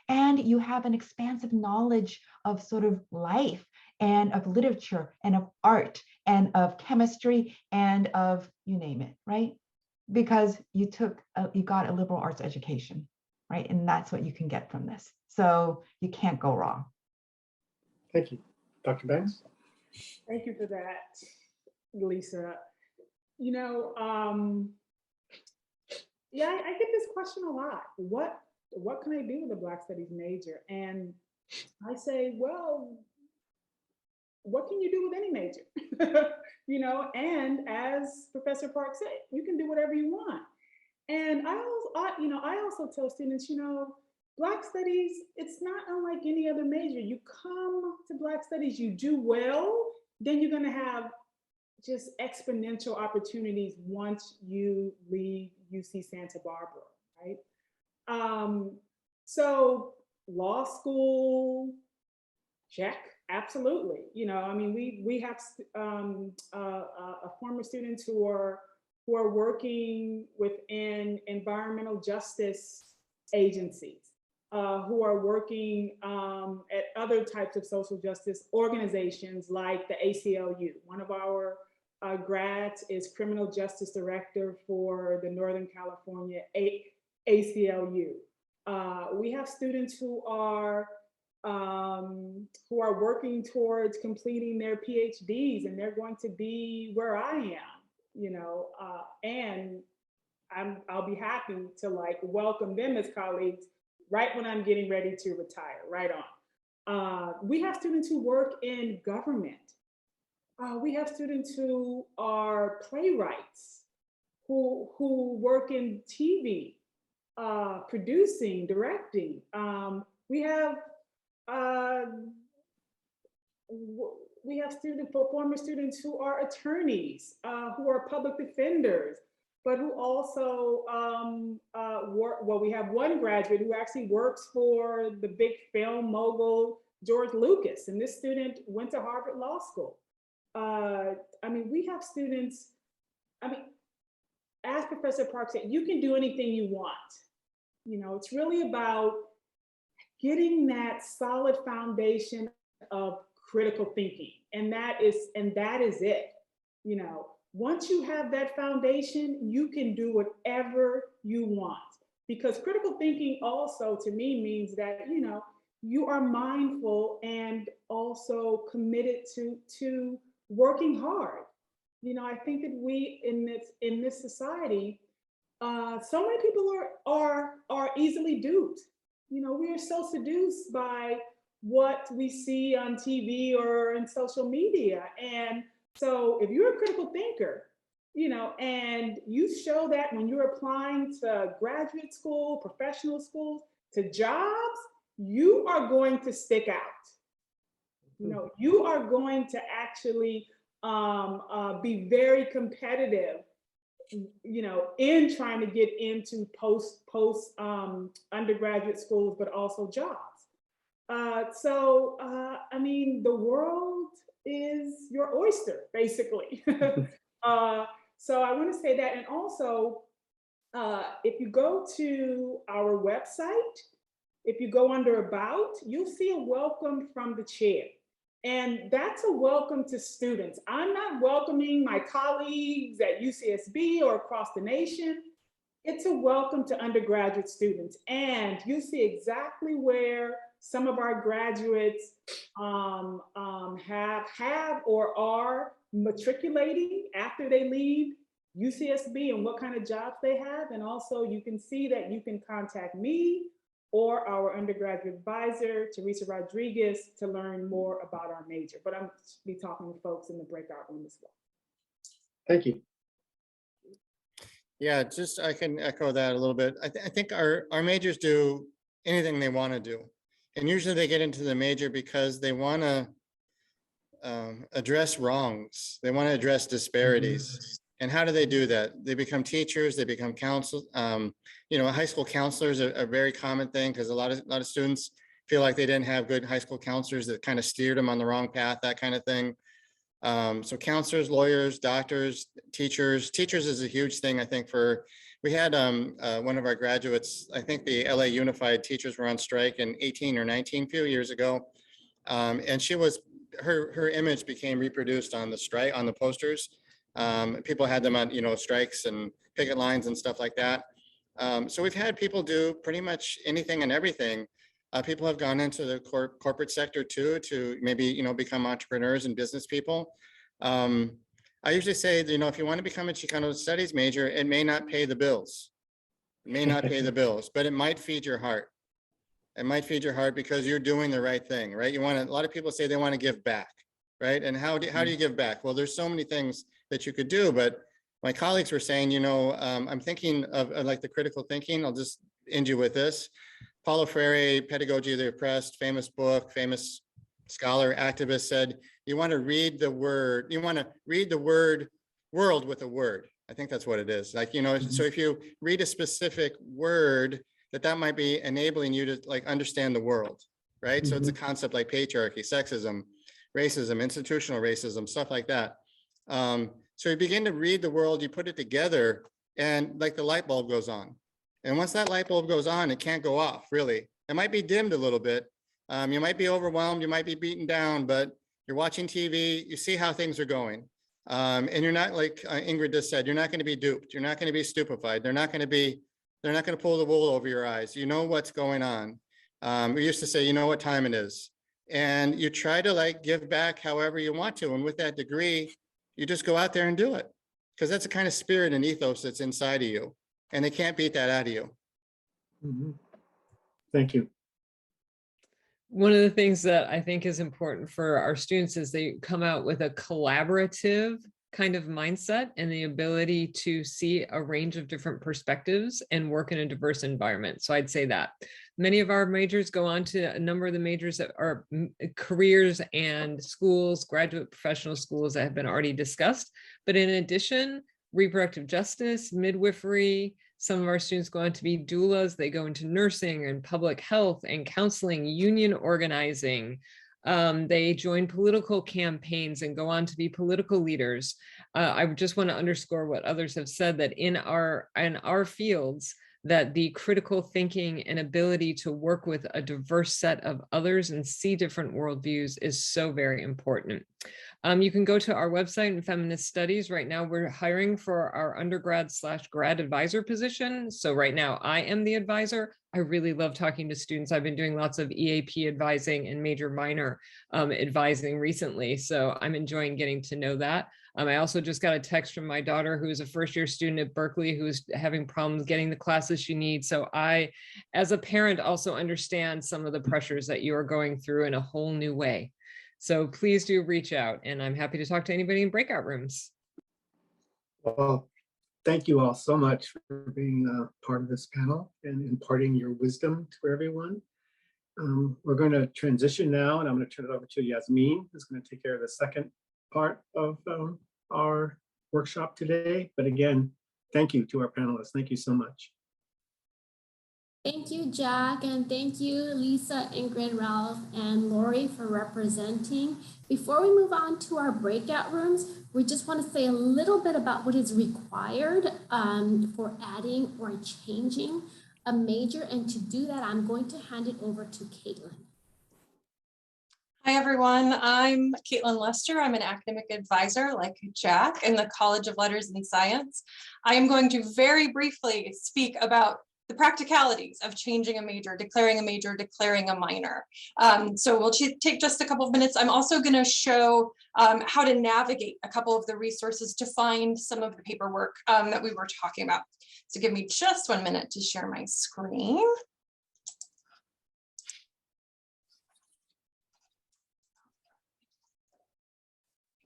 And you have an expansive knowledge of sort of life and of literature and of art and of chemistry and of you name it, right? Because you got a liberal arts education, right? And that's what you can get from this. So you can't go wrong. Thank you. Dr. Banks? Thank you for that, Lisa. You know, yeah, I get this question a lot. What can I do with a Black Studies major? And I say, well, what can you do with any major? You know, and as Professor Park said, you can do whatever you want. And I also tell students, you know, Black Studies, it's not unlike any other major. You come to Black Studies, you do well, then you're gonna have just exponential opportunities once you leave UC Santa Barbara, right? So law school, check, absolutely. You know, I mean, we have former students who are working within environmental justice agencies, who are working at other types of social justice organizations like the ACLU. One of our grads is criminal justice director for the Northern California ACLU. We have students who are working towards completing their PhDs, and they're going to be where I am, you know, and I'll be happy to like welcome them as colleagues right when I'm getting ready to retire, right on. We have students who work in government. We have students who are playwrights, who work in TV, producing, directing. We have former students who are attorneys, who are public defenders, but who also work. Well, we have one graduate who actually works for the big film mogul George Lucas, and this student went to Harvard Law School. I mean, we have students. I mean, as Professor Park said, you can do anything you want. You know, it's really about getting that solid foundation of critical thinking, and that is it. You know, once you have that foundation, you can do whatever you want, because critical thinking also to me means that, you know, you are mindful and also committed to working hard. You know, I think that we in this society, so many people are easily duped. You know, we are so seduced by what we see on TV or in social media. And so if you're a critical thinker, you know, and you show that when you're applying to graduate school, professional schools, to jobs, you are going to stick out. You know, you are going to actually be very competitive, you know, in trying to get into post undergraduate schools, but also jobs. I mean, the world is your oyster, basically. So I want to say that. And also, if you go to our website, if you go under About, you'll see a welcome from the chair. And that's a welcome to students. I'm not welcoming my colleagues at UCSB or across the nation. It's a welcome to undergraduate students. And you see exactly where some of our graduates have or are matriculating after they leave UCSB and what kind of jobs they have. And also you can see that you can contact me or our undergraduate advisor, Teresa Rodriguez, to learn more about our major. But I'm be talking to folks in the breakout room as well. Thank you. Yeah, just I can echo that a little bit. I think our majors do anything they want to do. And usually they get into the major because they want to address wrongs. They want to address disparities. And how do they do that? They become teachers, they become counsel. You know, high school counselors are a very common thing because a lot of students feel like they didn't have good high school counselors that kind of steered them on the wrong path, that kind of thing. So counselors, lawyers, doctors, teachers. Teachers is a huge thing, I think, we had one of our graduates, I think the LA Unified teachers were on strike in 18 or 19 a few years ago. And she was, her image became reproduced on the strike, on the posters. People had them on, you know, strikes and picket lines and stuff like that. So we've had people do pretty much anything and everything. People have gone into the corporate sector too, to maybe, you know, become entrepreneurs and business people. I usually say, you know, if you want to become a Chicano Studies major, it may not pay the bills. It may not pay the bills, but it might feed your heart. It might feed your heart because you're doing the right thing, right? You want to, a lot of people say they want to give back, right? And how do you give back? Well, there's so many things that you could do, but my colleagues were saying, you know, I'm thinking of like the critical thinking. I'll just end you with this. Paulo Freire, Pedagogy of the Oppressed, famous book, famous scholar, activist, said, you want to read the word, you want to read the word world with a word. I think that's what it is. Like, you know, so if you read a specific word, that might be enabling you to like understand the world, right? So it's a concept like patriarchy, sexism, racism, institutional racism, stuff like that. So you begin to read the world, you put it together, and like the light bulb goes on. And once that light bulb goes on, it can't go off, really. It might be dimmed a little bit. You might be overwhelmed, you might be beaten down, but you're watching TV, you see how things are going. And you're not, like Ingrid just said, you're not going to be duped. You're not going to be stupefied. They're not going to pull the wool over your eyes. You know what's going on. We used to say, you know what time it is. And you try to like give back however you want to. And with that degree, you just go out there and do it. Because that's the kind of spirit and ethos that's inside of you. And they can't beat that out of you. Thank you. One of the things that I think is important for our students is they come out with a collaborative kind of mindset and the ability to see a range of different perspectives and work in a diverse environment. So I'd say that many of our majors go on to a number of the majors that are careers and schools, graduate professional schools that have been already discussed. But in addition, reproductive justice, midwifery, some of our students go on to be doulas. They go into nursing and public health and counseling, union organizing. They join political campaigns and go on to be political leaders. I just want to underscore what others have said, that in our fields, that the critical thinking and ability to work with a diverse set of others and see different worldviews is so very important. You can go to our website in Feminist Studies. Right now, we're hiring for our undergrad/grad advisor position. So right now, I am the advisor. I really love talking to students. I've been doing lots of EAP advising and major minor advising recently. So I'm enjoying getting to know that. I also just got a text from my daughter, who is a first-year student at Berkeley, who is having problems getting the classes she needs. So I, as a parent, also understand some of the pressures that you are going through in a whole new way. So please do reach out, and I'm happy to talk to anybody in breakout rooms. Well, thank you all so much for being a part of this panel and imparting your wisdom to everyone. We're going to transition now, and I'm going to turn it over to Yasmin, who's going to take care of the second part of our workshop today. But again, thank you to our panelists. Thank you so much. Thank you, Jack, and thank you, Lisa, Ingrid, Ralph, and Laury for representing. Before we move on to our breakout rooms, we just want to say a little bit about what is required for adding or changing a major. And to do that, I'm going to hand it over to Caitlin. Hi, everyone. I'm Caitlin Lester. I'm an academic advisor, like Jack, in the College of Letters and Science. I am going to very briefly speak about the practicalities of changing a major, declaring a minor. So we'll take just a couple of minutes. I'm also going to show how to navigate a couple of the resources to find some of the paperwork that we were talking about. So give me just 1 minute to share my screen.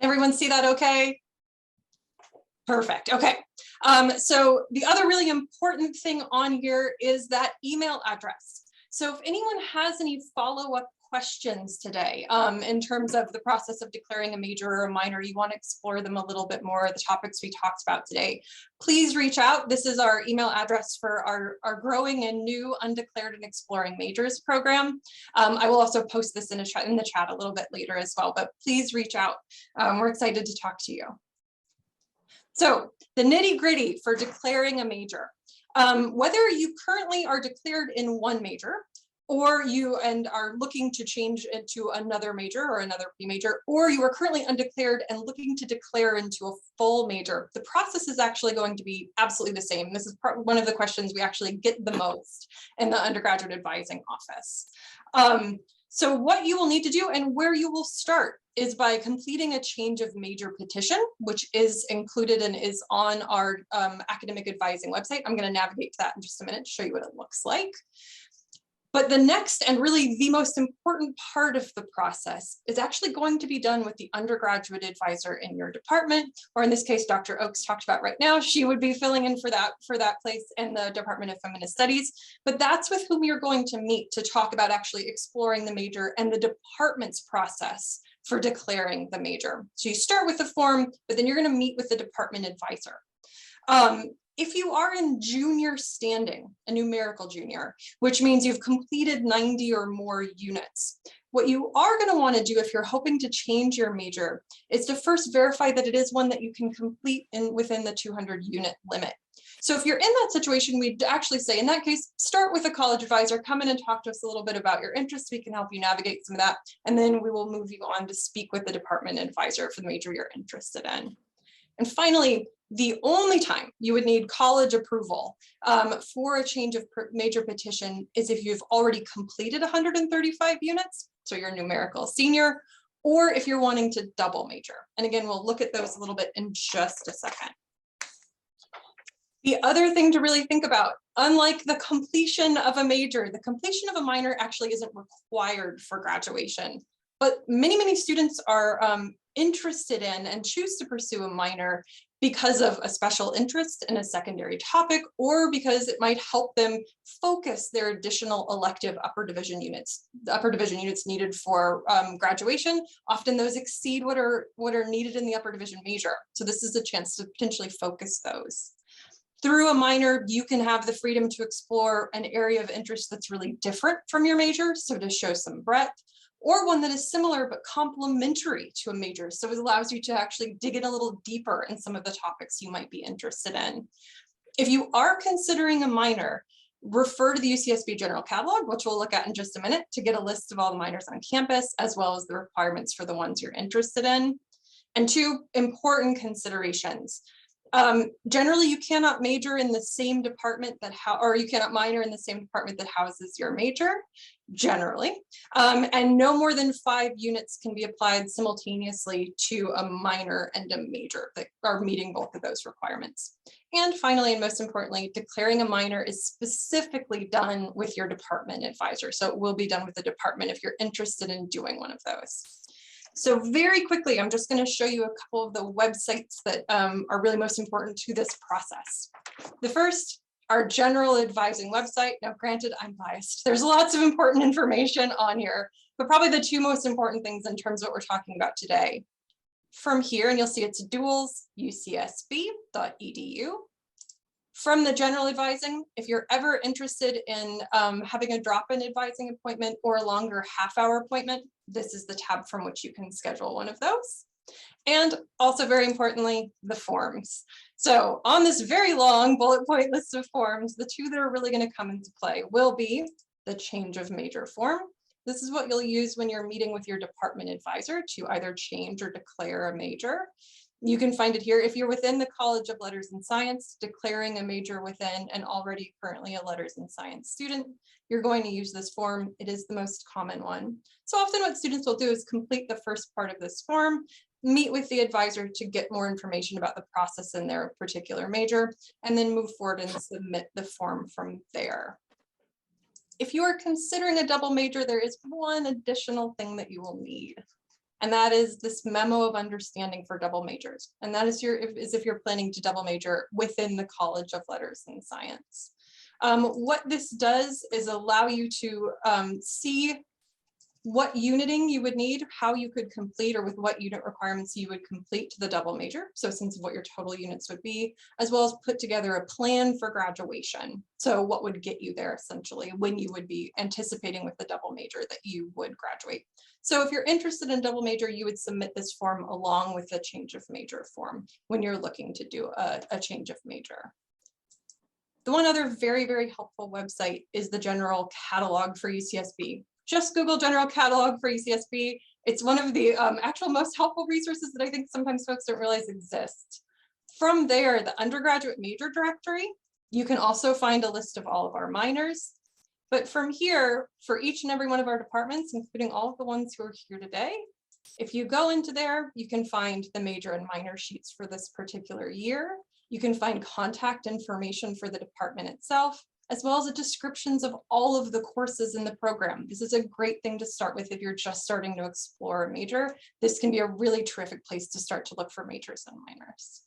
Everyone see that okay? Perfect, okay. So the other really important thing on here is that email address. So if anyone has any follow-up questions today in terms of the process of declaring a major or a minor, you want to explore them a little bit more, the topics we talked about today, please reach out. This is our email address for our growing and new Undeclared and Exploring Majors program. I will also post this in the chat a little bit later as well, but please reach out. We're excited to talk to you. So the nitty-gritty for declaring a major, whether you currently are declared in one major or you are looking to change into another major or another pre-major, or you are currently undeclared and looking to declare into a full major, the process is actually going to be absolutely the same. This is one of the questions we actually get the most in the undergraduate advising office. So what you will need to do and where you will start is by completing a change of major petition, which is included and is on our academic advising website. I'm going to navigate to that in just a minute to show you what it looks like. But the next and really the most important part of the process is actually going to be done with the undergraduate advisor in your department, or in this case, Dr. Oakes talked about right now. She would be filling in for that place in the Department of Feminist Studies. But that's with whom you're going to meet to talk about actually exploring the major and the department's process for declaring the major. So you start with the form, but then you're going to meet with the department advisor. If you are in junior standing, a numerical junior, which means you've completed 90 or more units, what you are going to want to do if you're hoping to change your major is to first verify that it is one that you can complete within the 200 unit limit. So if you're in that situation, we'd actually say, in that case, start with a college advisor, come in and talk to us a little bit about your interests. We can help you navigate some of that. And then we will move you on to speak with the department advisor for the major you're interested in. And finally, the only time you would need college approval for a change of major petition is if you've already completed 135 units, so you're a numerical senior, or if you're wanting to double major. And again, we'll look at those a little bit in just a second. The other thing to really think about, unlike the completion of a major, the completion of a minor actually isn't required for graduation, but many students are interested in and choose to pursue a minor because of a special interest in a secondary topic, or because it might help them focus their additional elective upper division units. The upper division units needed for graduation, often those exceed what are needed in the upper division major. So this is a chance to potentially focus those. Through a minor, you can have the freedom to explore an area of interest that's really different from your major, so to show some breadth, or one that is similar but complementary to a major. So it allows you to actually dig in a little deeper in some of the topics you might be interested in. If you are considering a minor, refer to the UCSB General Catalog, which we'll look at in just a minute, to get a list of all the minors on campus, as well as the requirements for the ones you're interested in. And two important considerations. Generally, you cannot major in the same department or you cannot minor in the same department that houses your major, generally. And no more than 5 units can be applied simultaneously to a minor and a major that are meeting both of those requirements. And finally, and most importantly, declaring a minor is specifically done with your department advisor. So it will be done with the department if you're interested in doing one of those. So very quickly, I'm just going to show you a couple of the websites that are really most important to this process. The first, our general advising website. Now, granted, I'm biased. There's lots of important information on here, but probably the 2 most important things in terms of what we're talking about today. From here, and you'll see it's duals.ucsb.edu. From the general advising, if you're ever interested in having a drop-in advising appointment or a longer half-hour appointment, this is the tab from which you can schedule one of those. And also very importantly, the forms. So on this very long bullet point list of forms, the 2 that are really going to come into play will be the change of major form. This is what you'll use when you're meeting with your department advisor to either change or declare a major. You can find it here if you're within the College of Letters and Science, declaring a major within and already currently a Letters and Science student. You're going to use this form. It is the most common one. So often what students will do is complete the first part of this form, meet with the advisor to get more information about the process in their particular major, and then move forward and submit the form from there. If you are considering a double major, there is one additional thing that you will need. And that is this memo of understanding for double majors. And that is if you're planning to double major within the College of Letters and Science. What this does is allow you to see what uniting you would need, how you could complete, or with what unit requirements you would complete to the double major. So a sense of what your total units would be, as well as put together a plan for graduation. So what would get you there essentially when you would be anticipating with the double major that you would graduate. So if you're interested in double major, you would submit this form along with the change of major form when you're looking to do a change of major. The one other very, very helpful website is the General Catalog for UCSB. Just Google General Catalog for UCSB. It's one of the actual most helpful resources that I think sometimes folks don't realize exist. From there, the undergraduate major directory, you can also find a list of all of our minors. But from here, for each and every one of our departments, including all of the ones who are here today, if you go into there, you can find the major and minor sheets for this particular year. You can find contact information for the department itself, as well as the descriptions of all of the courses in the program. This is a great thing to start with if you're just starting to explore a major. This can be a really terrific place to start to look for majors and minors.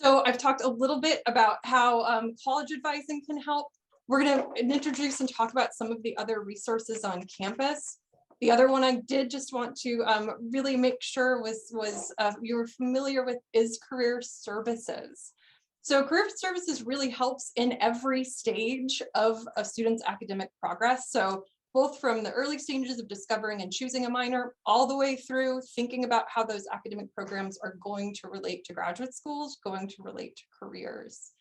So I've talked a little bit about how college advising can help. We're going to introduce and talk about some of the other resources on campus. The other one I did just want to really make sure was you were familiar with is career services. So career services really helps in every stage of a student's academic progress. So both from the early stages of discovering and choosing a minor, all the way through thinking about how those academic programs are going to relate to graduate schools, going to relate to careers.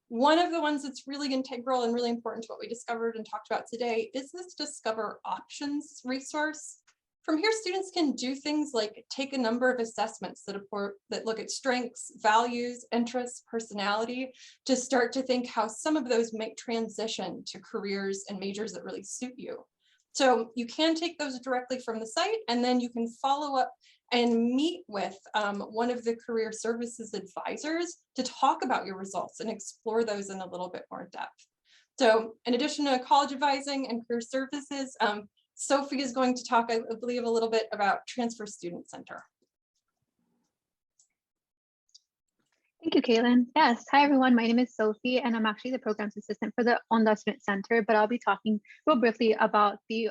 One of the ones that's really integral and really important to what we discovered and talked about today is this Discover Options resource. From here, students can do things like take a number of assessments that look at strengths, values, interests, personality, to start to think how some of those make transition to careers and majors that really suit you. So you can take those directly from the site, and then you can follow up and meet with one of the career services advisors to talk about your results and explore those in a little bit more depth. So in addition to college advising and career services, Sophie is going to talk, I believe, a little bit about Transfer Student Center. Thank you, Caitlin. Yes, hi everyone, my name is Sophie and I'm actually the programs assistant for the Onda Student Center, but I'll be talking real briefly about the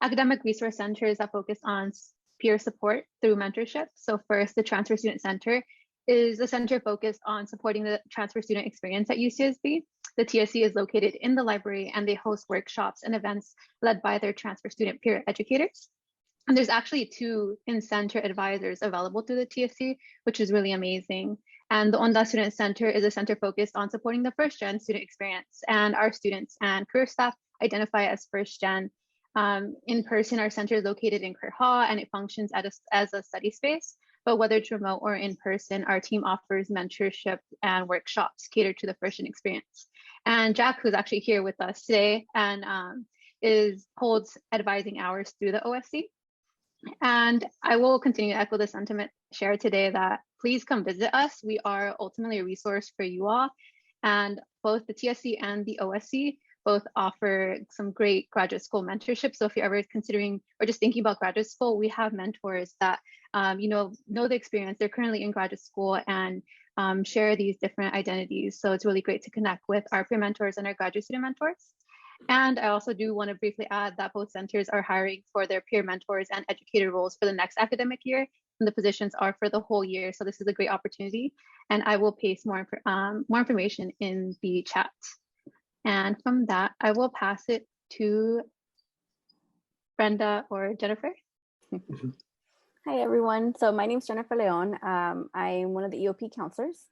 academic resource centers that focus on peer support through mentorship. So first, the Transfer Student Center is a center focused on supporting the transfer student experience at UCSB. The TSC is located in the library and they host workshops and events led by their transfer student peer educators. And there's actually 2 in-center advisors available through the TSC, which is really amazing. And the Onda Student Center is a center focused on supporting the first-gen student experience, and our students and career staff identify as first-gen. In person, our center is located in Kerha and it functions as a study space. But whether it's remote or in person, our team offers mentorship and workshops catered to the first-gen experience. And Jack, who's actually here with us today, and holds advising hours through the OSC. And I will continue to echo the sentiment shared today that please come visit us. We are ultimately a resource for you all. And both the TSC and the OSC both offer some great graduate school mentorship. So if you're ever considering or just thinking about graduate school, we have mentors that know the experience. They're currently in graduate school and share these different identities. So it's really great to connect with our peer mentors and our graduate student mentors. And I also do want to briefly add that both centers are hiring for their peer mentors and educator roles for the next academic year, and the positions are for the whole year. So this is a great opportunity, and I will paste more information in the chat. And from that, I will pass it to Brenda or Jennifer. Hi, everyone. So my name is Jennifer Leon. I'm one of the EOP counselors.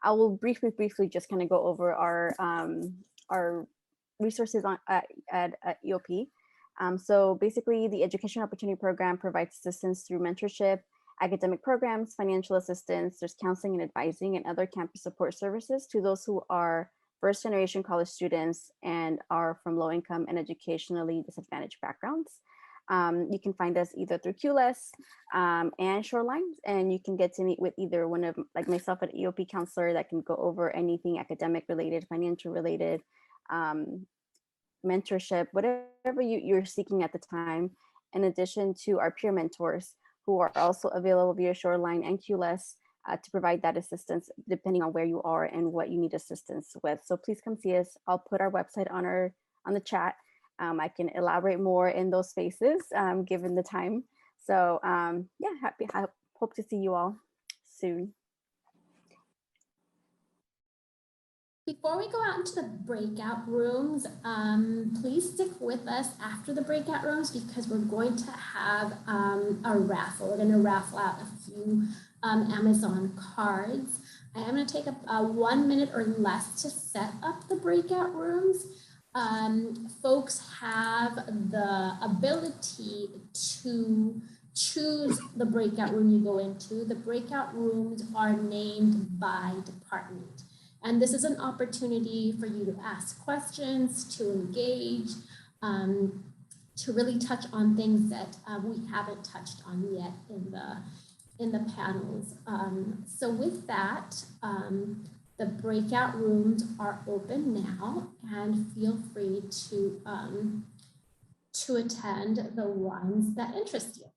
I will briefly just kind of go over our resources at EOP. So basically, the Education Opportunity Program provides assistance through mentorship, academic programs, financial assistance, there's counseling and advising, and other campus support services to those who are first-generation college students and are from low-income and educationally disadvantaged backgrounds. You can find us either through QLS and Shoreline, and you can get to meet with either one of, like myself, an EOP counselor that can go over anything academic related, financial related, mentorship, whatever you're seeking at the time, in addition to our peer mentors who are also available via Shoreline and QLS to provide that assistance depending on where you are and what you need assistance with. So please come see us. I'll put our website on the chat. I can elaborate more in those spaces given the time. So yeah, hope to see you all soon. Before we go out into the breakout rooms, please stick with us after the breakout rooms because we're going to have a raffle. We're going to raffle out a few Amazon cards. I am going to take 1 minute or less to set up the breakout rooms. Folks have the ability to choose the breakout room you go into. The breakout rooms are named by department. And this is an opportunity for you to ask questions, to engage, to really touch on things that we haven't touched on yet in the panels. So with that, the breakout rooms are open now, and feel free to attend the ones that interest you.